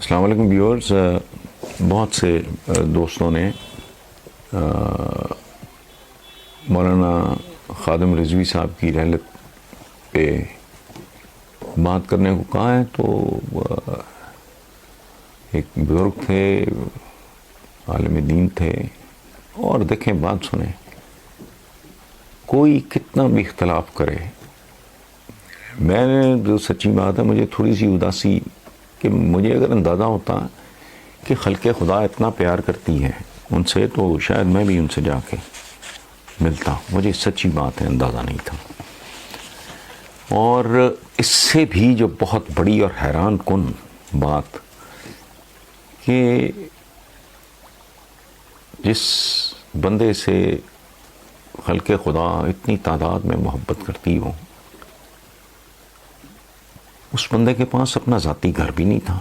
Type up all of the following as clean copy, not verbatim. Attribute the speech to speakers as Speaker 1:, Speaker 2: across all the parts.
Speaker 1: السلام علیکم ویورز. بہت سے دوستوں نے مولانا خادم رضوی صاحب کی رحلت پہ بات کرنے کو کہا ہے. تو ایک بزرگ تھے، عالم دین تھے، اور دیکھیں بات سنیں، کوئی کتنا بھی اختلاف کرے، میں نے جو سچی بات ہے مجھے تھوڑی سی اداسی کہ مجھے اگر اندازہ ہوتا کہ خلق خدا اتنا پیار کرتی ہے ان سے تو شاید میں بھی ان سے جا کے ملتا. مجھے سچی بات ہے اندازہ نہیں تھا. اور اس سے بھی جو بہت بڑی اور حیران کن بات کہ جس بندے سے خلق خدا اتنی تعداد میں محبت کرتی ہو، اس بندے کے پاس اپنا ذاتی گھر بھی نہیں تھا.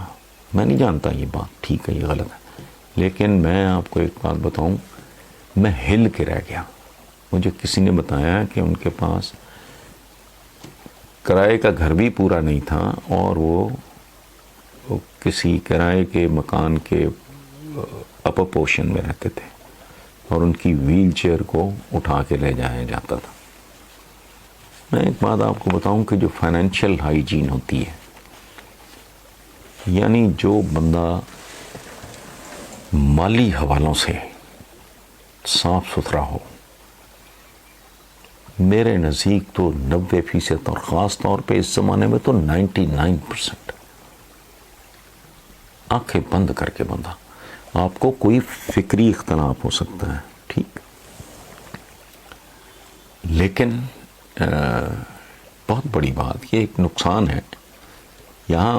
Speaker 1: میں نہیں جانتا یہ بات ٹھیک ہے یہ غلط ہے، لیکن میں آپ کو ایک بات بتاؤں، میں ہل کے رہ گیا. مجھے کسی نے بتایا کہ ان کے پاس کرائے کا گھر بھی پورا نہیں تھا اور وہ کسی کرائے کے مکان کے اپر پورشن میں رہتے تھے اور ان کی ویل چیئر کو اٹھا کے لے جایا جاتا تھا. میں ایک بات آپ کو بتاؤں کہ جو فائنینشیل ہائیجین ہوتی ہے، یعنی جو بندہ مالی حوالوں سے صاف ستھرا ہو، میرے نزدیک تو 90% اور خاص طور پہ اس زمانے میں تو 99% آنکھیں بند کر کے بندہ، آپ کو کوئی فکری اختلاف ہو سکتا ہے ٹھیک، لیکن بہت بڑی بات یہ ایک نقصان ہے. یہاں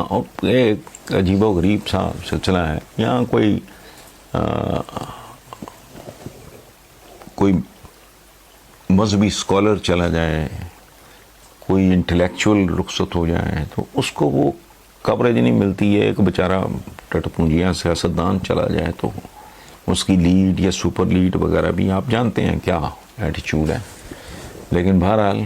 Speaker 1: ایک عجیب و غریب سا سلسلہ ہے. یہاں کوئی مذہبی اسکالر چلا جائے، کوئی انٹلیکچول رخصت ہو جائے تو اس کو وہ کوریج نہیں ملتی ہے. ایک بیچارہ ٹٹ پونجیاں سیاستدان چلا جائے تو اس کی لیڈ یا سپر لیڈ وغیرہ بھی آپ جانتے ہیں کیا ایٹیچیوڈ ہے. لیکن بہرحال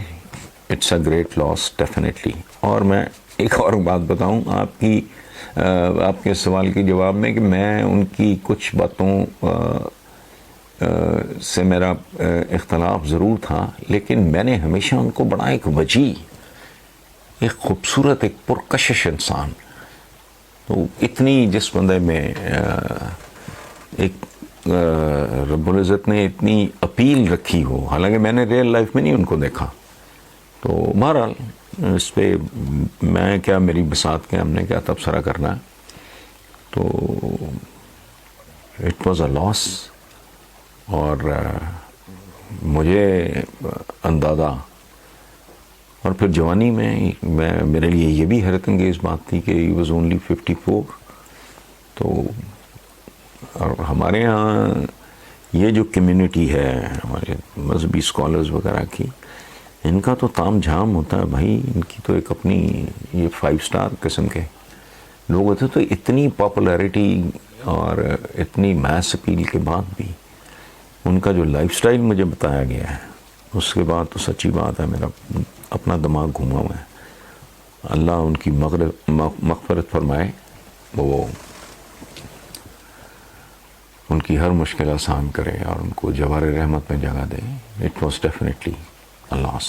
Speaker 1: it's a great loss definitely. اور میں ایک اور بات بتاؤں آپ کے سوال کے جواب میں کہ میں ان کی کچھ باتوں سے میرا اختلاف ضرور تھا، لیکن میں نے ہمیشہ ان کو بڑا ایک وجیح، ایک خوبصورت، ایک پرکشش انسان، تو اتنی جس بندے میں ایک رب العزت نے اتنی اپیل رکھی ہو، حالانکہ میں نے ریئل لائف میں نہیں ان کو دیکھا. تو بہرحال اس پہ میں کیا، میری بساط کے ہم نے کیا تبصرہ کرنا ہے. تو اٹ واز اے لاس. اور مجھے اندازہ، اور پھر جوانی میں میرے لیے یہ بھی حیرت انگیز بات تھی کہ ہی واز اونلی 54. تو اور ہمارے ہاں یہ جو کمیونٹی ہے ہمارے مذہبی اسکالرز وغیرہ کی، ان کا تو تام جھام ہوتا ہے بھائی. ان کی تو ایک اپنی یہ 5 اسٹار قسم کے لوگ ہوتے. تو اتنی پاپولیرٹی اور اتنی میس اپیل کے بعد بھی ان کا جو لائف سٹائل مجھے بتایا گیا ہے، اس کے بعد تو سچی بات ہے میرا اپنا دماغ گھوما ہوا ہے. اللہ ان کی مغفرت فرمائے، وہ ان کی ہر مشکل آسان کرے اور ان کو جوار رحمت میں جگہ دے. It was definitely a loss.